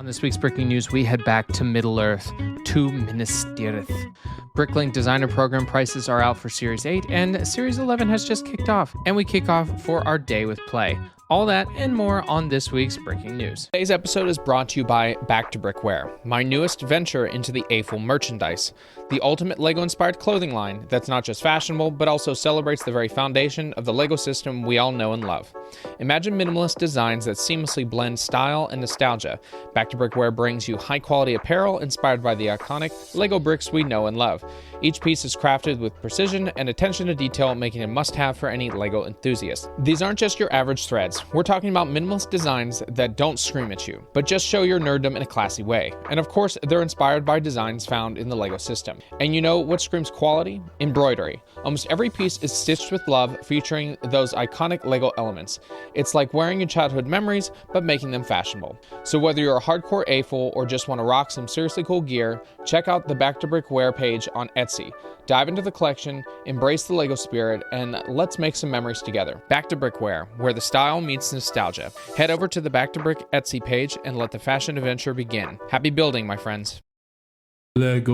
On this week's breaking news, we head back to Middle-earth, to Minas Tirith. Bricklink Designer Program prices are out for Series 8, and Series 11 has just kicked off, and we kick off for our day with play. All that and more on this week's breaking news. Today's episode is brought to you by Back to Brickwear, my newest venture into the AFL merchandise, the ultimate LEGO-inspired clothing line that's not just fashionable, but also celebrates the very foundation of the LEGO system we all know and love. Imagine minimalist designs that seamlessly blend style and nostalgia. Back to Brickwear brings you high-quality apparel inspired by the iconic LEGO bricks we know and love. Each piece is crafted with precision and attention to detail, making it a must-have for any LEGO enthusiast. These aren't just your average threads. We're talking about minimalist designs that don't scream at you, but just show your nerddom in a classy way. And of course, they're inspired by designs found in the LEGO system. And you know what screams quality? Embroidery. Almost every piece is stitched with love, featuring those iconic LEGO elements. It's like wearing your childhood memories, but making them fashionable. So whether you're a hardcore AFL or just want to rock some seriously cool gear, check out the Back to Brickwear page on Etsy. Dive into the collection, embrace the LEGO spirit, and let's make some memories together. Back to Brickwear, where the style meets nostalgia. Head over to the Back to Brick Etsy page and let the fashion adventure begin. Happy building, my friends. Lego.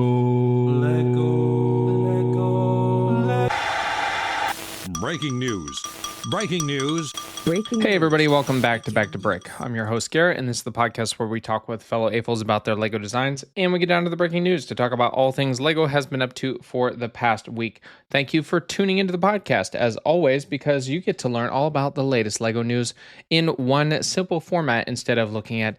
Breaking news. Breaking news. Hey everybody, welcome back to Brick. I'm your host Garrett, and this is the podcast where we talk with fellow AFLs about their LEGO designs, and we get down to the breaking news to talk about all things LEGO has been up to for the past week. Thank you for tuning into the podcast, as always, because you get to learn all about the latest LEGO news in one simple format instead of looking at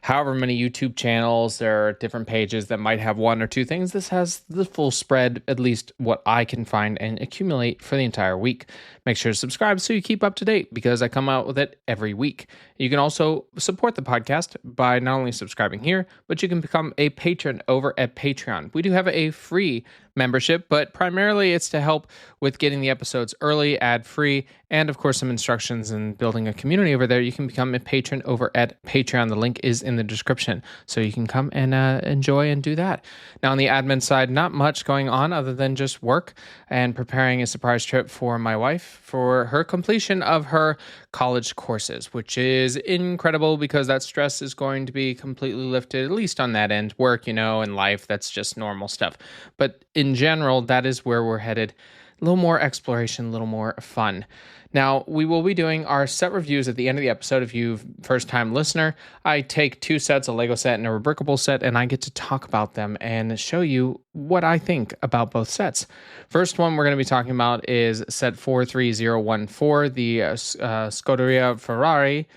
however many YouTube channels. There are different pages that might have one or two things. This has the full spread, at least what I can find and accumulate for the entire week. Make sure to subscribe so you keep up to date, because I come out with it every week. You can also support the podcast by not only subscribing here, but you can become a patron over at Patreon. We do have a free membership, but primarily it's to help with getting the episodes early, ad-free, and of course some instructions and building a community over there. You can become a patron over at Patreon. The link is in the description, so you can come and enjoy and do that. Now on the admin side, not much going on other than just work and preparing a surprise trip for my wife for her completion of her college courses, which is incredible because that stress is going to be completely lifted, at least on that end. Work, and life, that's just normal stuff. But in general, that is where we're headed. A little more exploration, a little more fun. Now, we will be doing our set reviews at the end of the episode. If you're first-time listener, I take two sets, a Lego set and a Rebrickable set, and I get to talk about them and show you what I think about both sets. First one we're going to be talking about is set 43014, the Scuderia Ferrari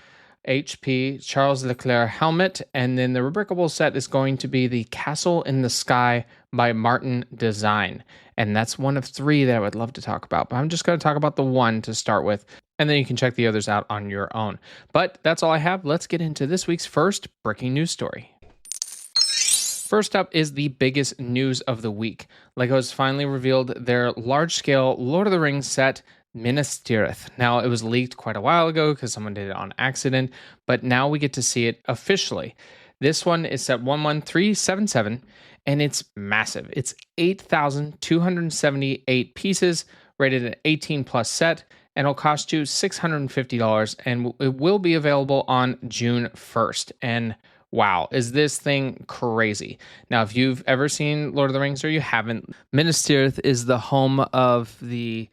HP Charles Leclerc helmet, and then the Rebrickable set is going to be the Castle in the Sky by Martin Design. And that's one of three that I would love to talk about, but I'm just going to talk about the one to start with, and then you can check the others out on your own. But that's all I have. Let's get into this week's first breaking news story. First up is the biggest news of the week. LEGO has finally revealed their large-scale Lord of the Rings set, Minas Tirith. Now, it was leaked quite a while ago because someone did it on accident, but now we get to see it officially. This one is set 11377, and it's massive. It's 8,278 pieces, rated an 18+ set, and it'll cost you $650, and it will be available on June 1st. And wow, is this thing crazy. Now, if you've ever seen Lord of the Rings or you haven't, Minas Tirith is the home of the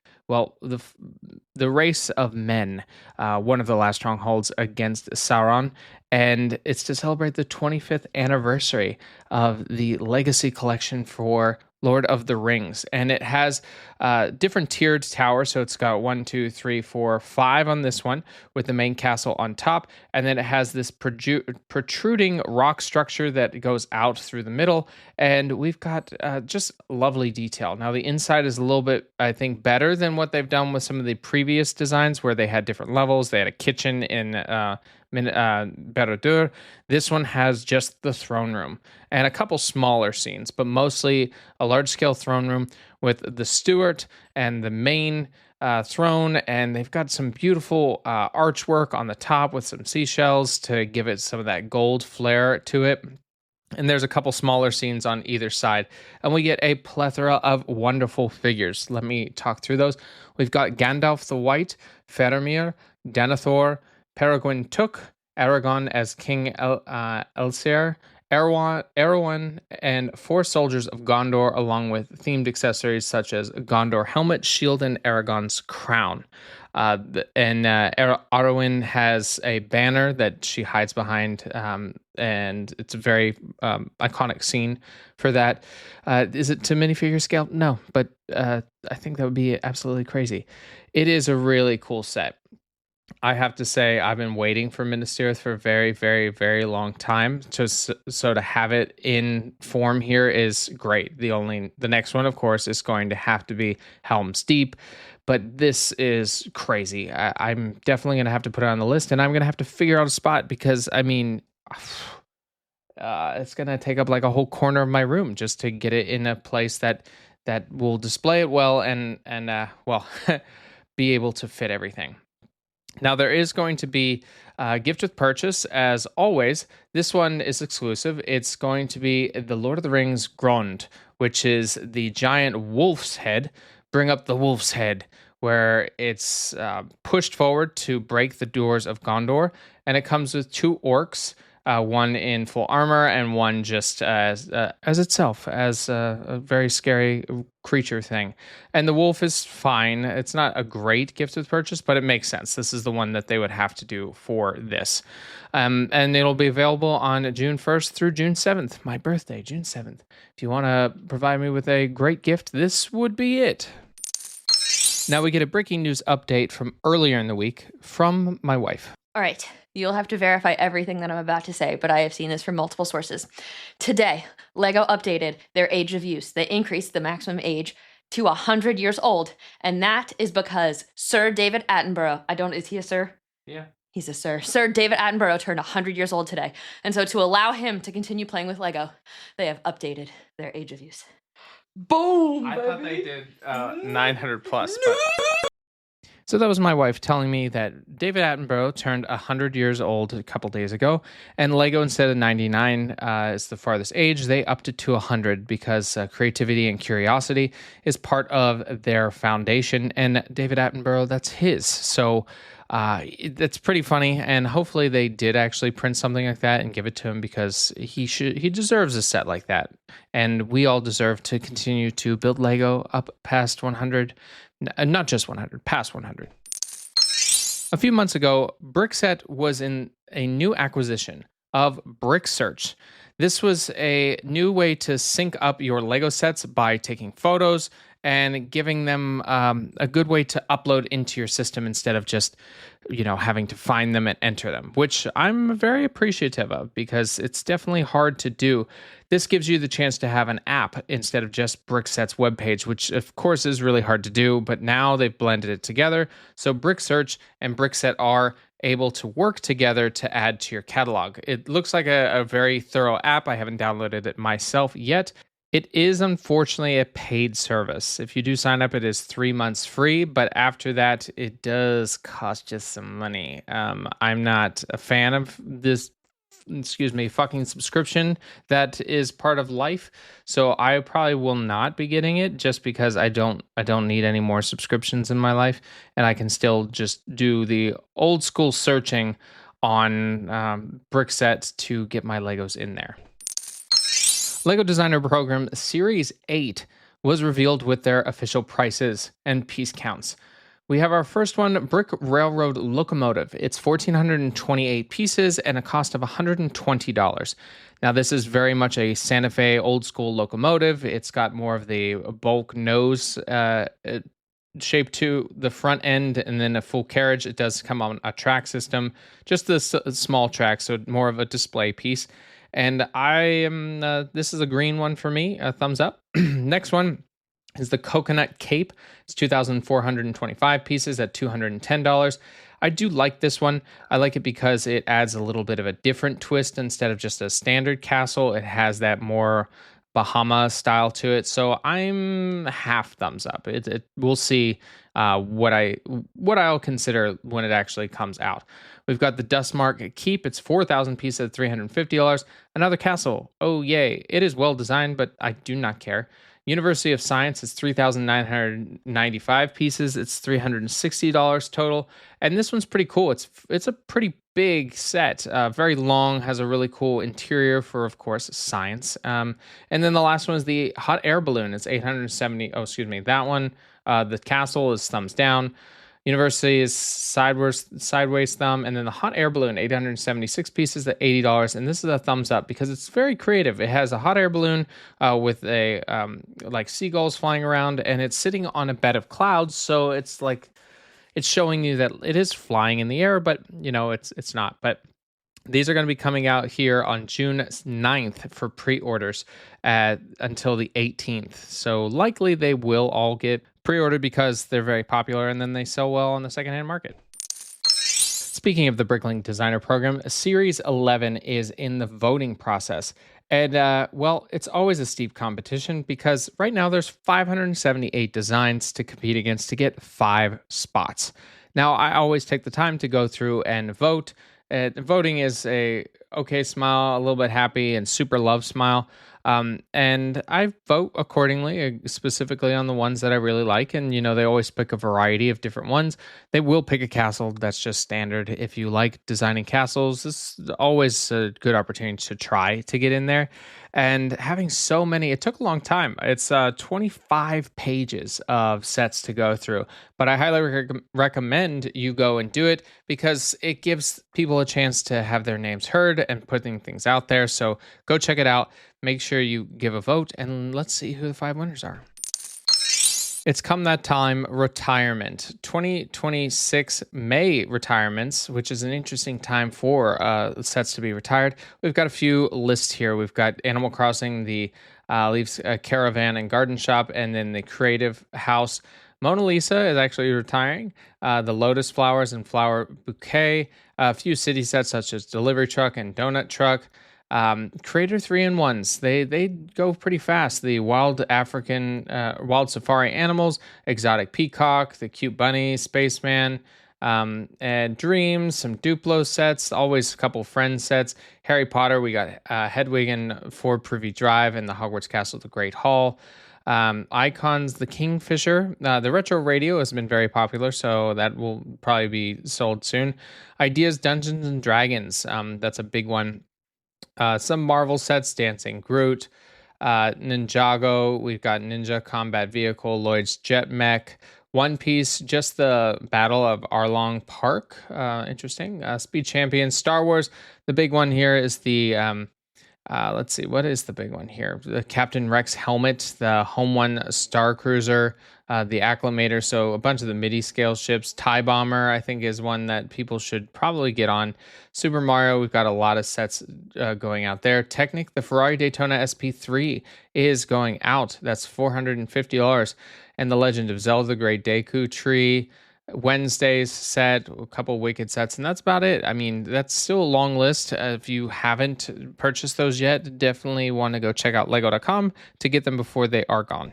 race of men, one of the last strongholds against Sauron, and it's to celebrate the 25th anniversary of the Legacy Collection for Lord of the Rings. And it has different tiered towers. So it's got 1, 2, 3, 4, 5 on this one with the main castle on top. And then it has this protruding rock structure that goes out through the middle. And we've got just lovely detail. Now the inside is a little bit, I think, better than what they've done with some of the previous designs where they had different levels. They had a kitchen in Baradur. This one has just the throne room and a couple smaller scenes, but mostly a large-scale throne room with the steward and the main throne, and they've got some beautiful archwork on the top with some seashells to give it some of that gold flair to it. And there's a couple smaller scenes on either side, and we get a plethora of wonderful figures. Let me talk through those. We've got Gandalf the White, Faramir, Denethor, Peregrine Took, Aragon as King Elsair, Erewhon, and 4 soldiers of Gondor, along with themed accessories such as Gondor helmet, shield, and Aragon's crown. Arwen has a banner that she hides behind, and it's a very iconic scene for that. Is it to minifigure scale? No, but I think that would be absolutely crazy. It is a really cool set. I have to say, I've been waiting for Minas Tirith for a very, very, very long time. So to have it in form here is great. The next one, of course, is going to have to be Helm's Deep, but this is crazy. I'm definitely going to have to put it on the list, and I'm going to have to figure out a spot because, I mean, it's going to take up like a whole corner of my room just to get it in a place that will display it well and well, be able to fit everything. Now, there is going to be a gift with purchase, as always. This one is exclusive. It's going to be the Lord of the Rings Grond, which is the giant wolf's head. Bring up the wolf's head, where it's pushed forward to break the doors of Gondor. And it comes with 2 orcs, one in full armor and one just as itself, as a very scary creature thing. And the wolf is fine. It's not a great gift with purchase, but it makes sense. This is the one that they would have to do for this. And it'll be available on June 1st through June 7th, my birthday, June 7th. If you want to provide me with a great gift, this would be it. Now we get a breaking news update from earlier in the week from my wife. All right. You'll have to verify everything that I'm about to say, but I have seen this from multiple sources. Today, LEGO updated their age of use. They increased the maximum age to 100 years old, and that is because Sir David Attenborough, is he a sir? Yeah. He's a sir. Sir David Attenborough turned 100 years old today, and so to allow him to continue playing with LEGO, they have updated their age of use. Boom! I thought they did 900 plus, but... So that was my wife telling me that David Attenborough turned 100 years old a couple days ago, and LEGO, instead of 99 is the farthest age, they upped it to 100 because creativity and curiosity is part of their foundation, and David Attenborough, that's his. So that's pretty funny, and hopefully they did actually print something like that and give it to him because he deserves a set like that, and we all deserve to continue to build LEGO up past 100. Not just 100, past 100. A few months ago, Brickset was in a new acquisition of Bricksearch. This was a new way to sync up your LEGO sets by taking photos and giving them a good way to upload into your system instead of just, having to find them and enter them, which I'm very appreciative of because it's definitely hard to do. This gives you the chance to have an app instead of just Brickset's webpage, which of course is really hard to do, but now they've blended it together. So Bricksearch and Brickset are able to work together to add to your catalog. It looks like a very thorough app. I haven't downloaded it myself yet. It is unfortunately a paid service. If you do sign up, it is 3 months free, but after that, it does cost you some money. I'm not a fan of this, fucking subscription that is part of life. So I probably will not be getting it just because I don't need any more subscriptions in my life, and I can still just do the old school searching on Brickset to get my Legos in there. LEGO Designer Program Series 8 was revealed with their official prices and piece counts. We have our first one, Brick Railroad Locomotive. It's 1,428 pieces and a cost of $120. Now, this is very much a Santa Fe old school locomotive. It's got more of the bulk nose shape to the front end and then a full carriage. It does come on a track system, just the small track, so more of a display piece. And this is a green one for me, a thumbs up. Next one is the Coconut Cape. It's 2,425 pieces at $210. I do like this one. I like it because it adds a little bit of a different twist instead of just a standard castle. It has that more Bahama style to it. So I'm half thumbs up. We'll see what I'll consider when it actually comes out. We've got the Dustmark Keep. It's 4,000 pieces at $350. Another castle. Oh, yay. It is well designed, but I do not care. University of Science is 3,995 pieces. It's $360 total. And this one's pretty cool. It's a pretty big set, very long, has a really cool interior for, of course, science. And then the last one is the hot air balloon. It's 870. Oh, excuse me. That one, the castle is thumbs down. University is sideways thumb, and then the hot air balloon, 876 pieces at $80, and this is a thumbs up because it's very creative. It has a hot air balloon with a like seagulls flying around, and it's sitting on a bed of clouds, so it's like it's showing you that it is flying in the air, but it's not. But these are going to be coming out here on June 9th for pre-orders until the 18th. So likely they will all get pre-ordered because they're very popular and then they sell well on the secondhand market. Speaking of the Bricklink Designer Program, Series 11 is in the voting process. And, well, it's always a steep competition because right now there's 578 designs to compete against to get 5 spots. Now, I always take the time to go through and vote. Voting is a okay smile, a little bit happy, and super love smile. And I vote accordingly, specifically on the ones that I really like. And, they always pick a variety of different ones. They will pick a castle that's just standard. If you like designing castles, this is always a good opportunity to try to get in there. And having so many, it took a long time. It's 25 pages of sets to go through. But I highly recommend you go and do it because it gives people a chance to have their names heard and putting things out there. So go check it out. Make sure you give a vote, and let's see who the 5 winners are. It's come that time, retirement. 2026 May retirements, which is an interesting time for sets to be retired. We've got a few lists here. We've got Animal Crossing, the Leaves Caravan and Garden Shop, and then the Creative House. Mona Lisa is actually retiring. The Lotus Flowers and Flower Bouquet. A few city sets such as Delivery Truck and Donut Truck. Creator 3-in-1s, they go pretty fast. The wild safari animals, exotic peacock, the cute bunny, spaceman, and dreams, some Duplo sets, always a couple friend sets. Harry Potter, we got Hedwig and Ford Privy Drive, and the Hogwarts Castle, the Great Hall. Icons, the Kingfisher, the retro radio has been very popular, so that will probably be sold soon. Ideas, Dungeons and Dragons, that's a big one. Some Marvel sets, Dancing Groot, Ninjago, we've got Ninja Combat Vehicle, Lloyd's Jet Mech, One Piece, just the Battle of Arlong Park, interesting, Speed Champions, Star Wars, the big one here is the, let's see, what is the big one here? The Captain Rex helmet, the Home One Star Cruiser, the Acclimator, so a bunch of the midi-scale ships. TIE Bomber, I think, is one that people should probably get on. Super Mario, we've got a lot of sets going out there. Technic, the Ferrari Daytona SP3 is going out. That's $450. And the Legend of Zelda, the Great Deku Tree. Wednesday's set, a couple Wicked sets, and that's about it. I mean, that's still a long list. If you haven't purchased those yet, definitely want to go check out lego.com to get them before they are gone.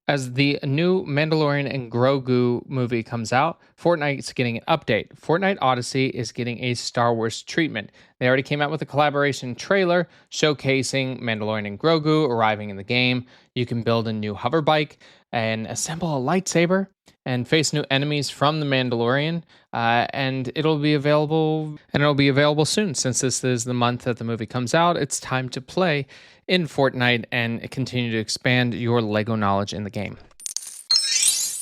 As the new Mandalorian and Grogu movie comes out, Fortnite's getting an update. Fortnite Odyssey is getting a Star Wars treatment. They already came out with a collaboration trailer showcasing Mandalorian and Grogu arriving in the game. You can build a new hover bike and assemble a lightsaber and face new enemies from the Mandalorian. And it'll be available soon. Since this is the month that the movie comes out, it's time to play in Fortnite and continue to expand your Lego knowledge in the game.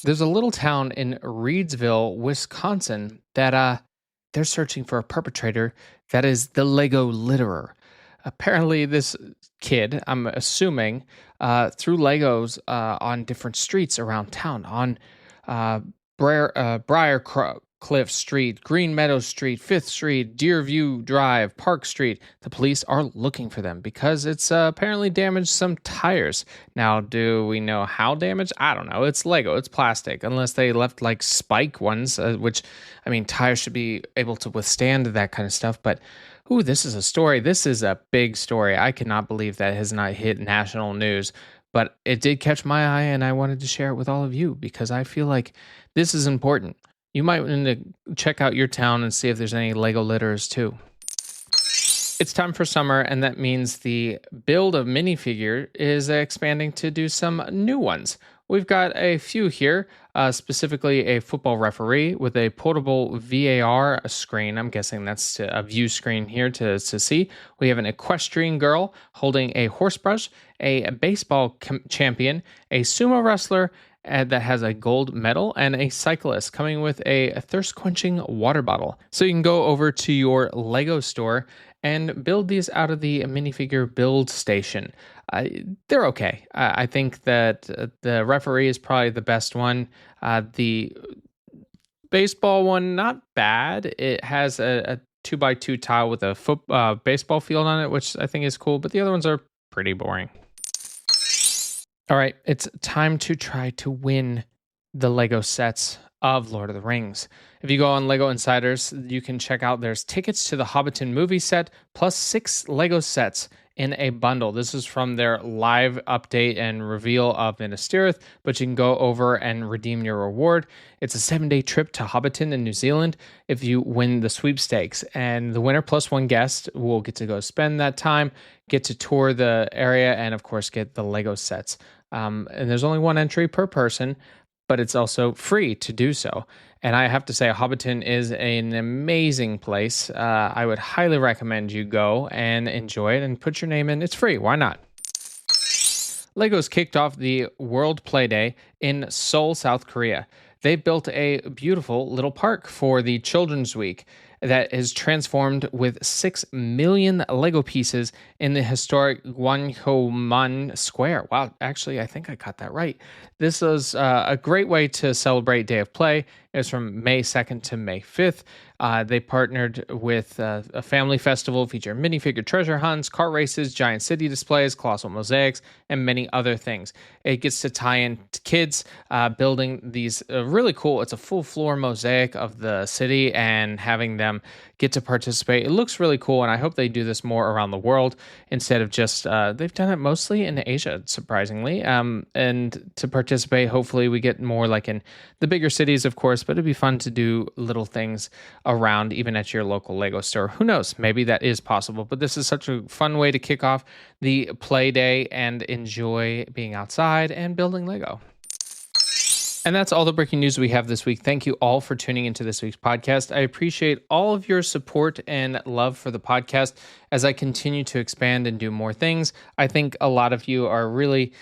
There's a little town in Reedsville, Wisconsin that they're searching for a perpetrator that is the Lego Litterer. Apparently this kid, I'm assuming, threw Legos on different streets around town, on Briarcliff Street, Green Meadows Street, 5th Street, Deerview Drive, Park Street. The police are looking for them because it's apparently damaged some tires. Now, do we know how damaged? I don't know. It's Lego. It's plastic. Unless they left like spike ones, which, I mean, tires should be able to withstand that kind of stuff. But, ooh, this is a story. This is a big story. I cannot believe that has not hit national news. But it did catch my eye, and I wanted to share it with all of you because I feel like this is important. You might want to check out your town and see if there's any Lego litterers too. It's time for summer, and that means the Build-A-Minifigure is expanding to do some new ones. We've got a few here, specifically a football referee with a portable VAR screen. I'm guessing that's a view screen here to see. We have an equestrian girl holding a horse brush, a baseball champion, a sumo wrestler that has a gold medal, and a cyclist coming with a thirst-quenching water bottle. So you can go over to your Lego store and build these out of the minifigure build station. They're okay. I think that the referee is probably the best one. The baseball one, not bad. It has a 2x2 tile with a baseball field on it, which I think is cool, but the other ones are pretty boring. All right, it's time to try to win the Lego sets of Lord of the Rings. If you go on Lego Insiders, you can check out there's tickets to the Hobbiton movie set plus 6 Lego sets in a bundle. This is from their live update and reveal of Minas Tirith, but you can go over and redeem your reward. It's a 7-day trip to Hobbiton in New Zealand if you win the sweepstakes. And the winner plus one guest will get to go spend that time, get to tour the area, and of course get the Lego sets. And there's only one entry per person, but it's also free to do so. And I have to say, Hobbiton is an amazing place. I would highly recommend you go and enjoy it and put your name in. It's free. Why not? Lego's kicked off the World Play Day in Seoul, South Korea. They built a beautiful little park for the Children's Week that is transformed with 6 million Lego pieces in the historic Gwanghwamun Square. Wow, actually, I think I got that right. This is a great way to celebrate Day of Play. It's from May 2nd to May 5th. They partnered with a family festival featuring minifigure treasure hunts, car races, giant city displays, colossal mosaics, and many other things. It gets to tie in to kids building these really cool, it's a full floor mosaic of the city and having them get to participate. It looks really cool, and I hope they do this more around the world instead of just, they've done it mostly in Asia, surprisingly. And to participate, hopefully we get more like in the bigger cities, of course, but it'd be fun to do little things around even at your local Lego store. Who knows? Maybe that is possible, but this is such a fun way to kick off the play day and enjoy being outside and building Lego. And that's all the breaking news we have this week. Thank you all for tuning into this week's podcast. I appreciate all of your support and love for the podcast as I continue to expand and do more things. I think a lot of you are really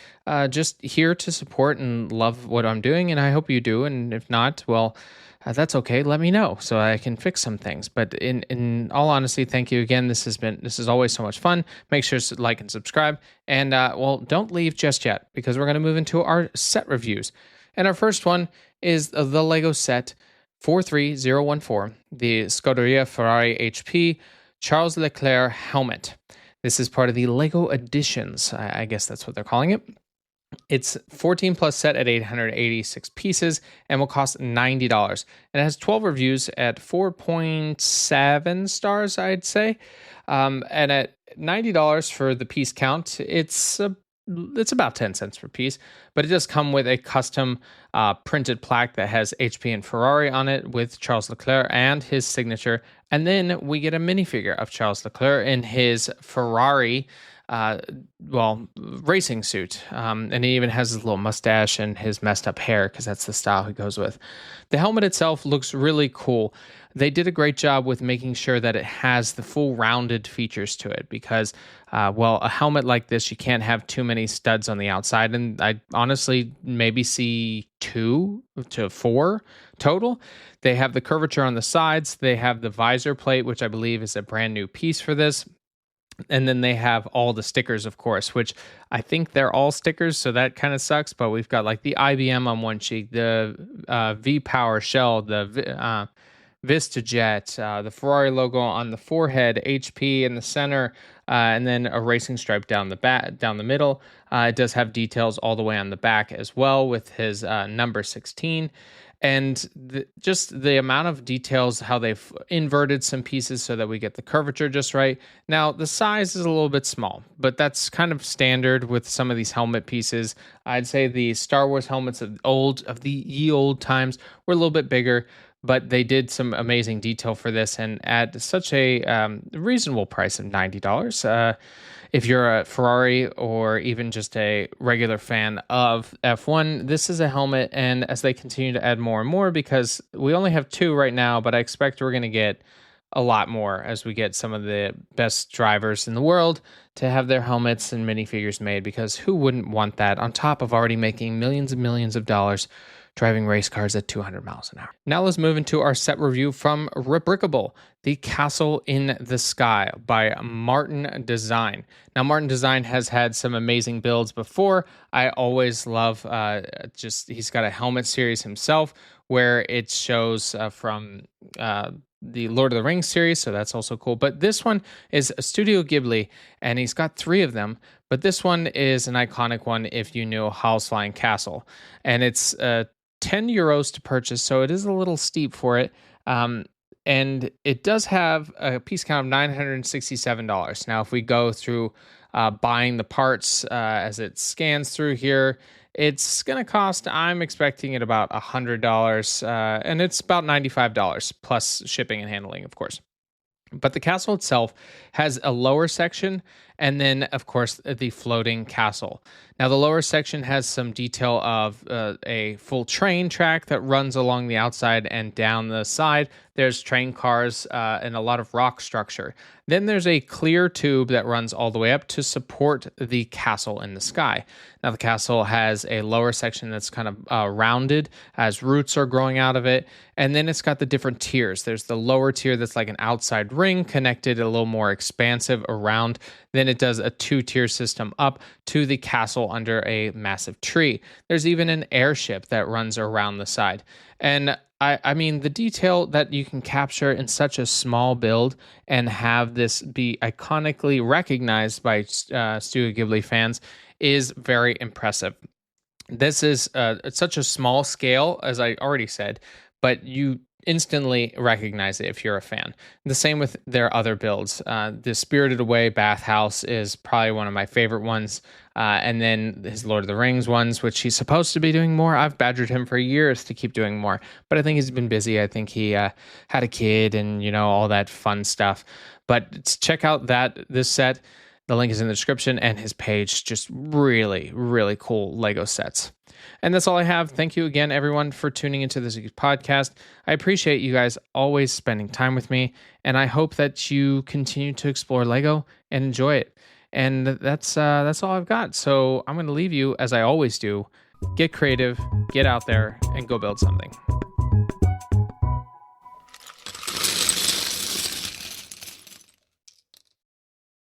just here to support and love what I'm doing, and I hope you do. And if not, well, that's okay. Let me know so I can fix some things. But in all honesty, thank you again. This is always so much fun. Make sure to like and subscribe. And well, don't leave just yet because we're going to move into our set reviews. And our first one is the Lego set 43014, the Scuderia Ferrari HP Charles Leclerc helmet. This is part of the Lego Editions. I guess that's what they're calling it. It's 14 plus set at 886 pieces and will cost $90. And it has 12 reviews at 4.7 stars, I'd say. And at $90 for the piece count, it's about 10 cents per piece, but it does come with a custom printed plaque that has HP and Ferrari on it with Charles Leclerc and his signature. And then we get a minifigure of Charles Leclerc in his Ferrari racing suit. And he even has his little mustache and his messed up hair because that's the style he goes with. The helmet itself looks really cool. They did a great job with making sure that it has the full rounded features to it because, a helmet like this, you can't have too many studs on the outside. And I honestly maybe see 2 to 4 total. They have the curvature on the sides. They have the visor plate, which I believe is a brand new piece for this. And then they have all the stickers, of course, which I think they're all stickers, so that kind of sucks. But we've got like the IBM on one cheek, the V-Power shell, the VistaJet, the Ferrari logo on the forehead, HP in the center, and then a racing stripe down the middle. It does have details all the way on the back as well with his number 16. And just the amount of details, how they've inverted some pieces so that we get the curvature just right. Now, the size is a little bit small, but that's kind of standard with some of these helmet pieces. I'd say the Star Wars helmets of the ye old times were a little bit bigger, but they did some amazing detail for this and at such a reasonable price of $90. If you're a Ferrari or even just a regular fan of F1, this is a helmet. And as they continue to add more and more, because we only have 2 right now, but I expect we're going to get a lot more as we get some of the best drivers in the world to have their helmets and minifigures made, because who wouldn't want that on top of already making millions and millions of dollars driving race cars at 200 miles an hour. Now let's move into our set review from Rebrickable, The Castle in the Sky by Martin Design. Now, Martin Design has had some amazing builds before. I always love he's got a helmet series himself where it shows from the Lord of the Rings series, so that's also cool. But this one is a Studio Ghibli, and he's got 3 of them. But this one is an iconic one if you know Howl's Flying Castle. And it's 10 euros to purchase, so it is a little steep for it. And it does have a piece count of $967. Now, if we go through buying the parts as it scans through here, it's going to cost, I'm expecting it about $100, and it's about $95 plus shipping and handling, of course. But the castle itself has a lower section and then, of course, the floating castle. Now, the lower section has some detail of a full train track that runs along the outside and down the side. There's train cars and a lot of rock structure. Then there's a clear tube that runs all the way up to support the castle in the sky. Now, the castle has a lower section that's kind of rounded as roots are growing out of it. And then it's got the different tiers. There's the lower tier that's like an outside ring connected a little more expansive around. Then it does a 2-tier system up to the castle under a massive tree. There's even an airship that runs around the side. And I mean, the detail that you can capture in such a small build and have this be iconically recognized by Studio Ghibli fans is very impressive. This is such a small scale, as I already said, but you instantly recognize it if you're a fan. The same with their other builds. The Spirited Away bathhouse is probably one of my favorite ones. And then his Lord of the Rings ones, which he's supposed to be doing more. I've badgered him for years to keep doing more, but I think he's been busy. I think he had a kid and, all that fun stuff. But check out this set. The link is in the description, and his page, just really, really cool Lego sets. And that's all I have. Thank you again, everyone, for tuning into this podcast. I appreciate you guys always spending time with me, and I hope that you continue to explore Lego and enjoy it. And that's all I've got. So I'm going to leave you, as I always do. Get creative, get out there, and go build something.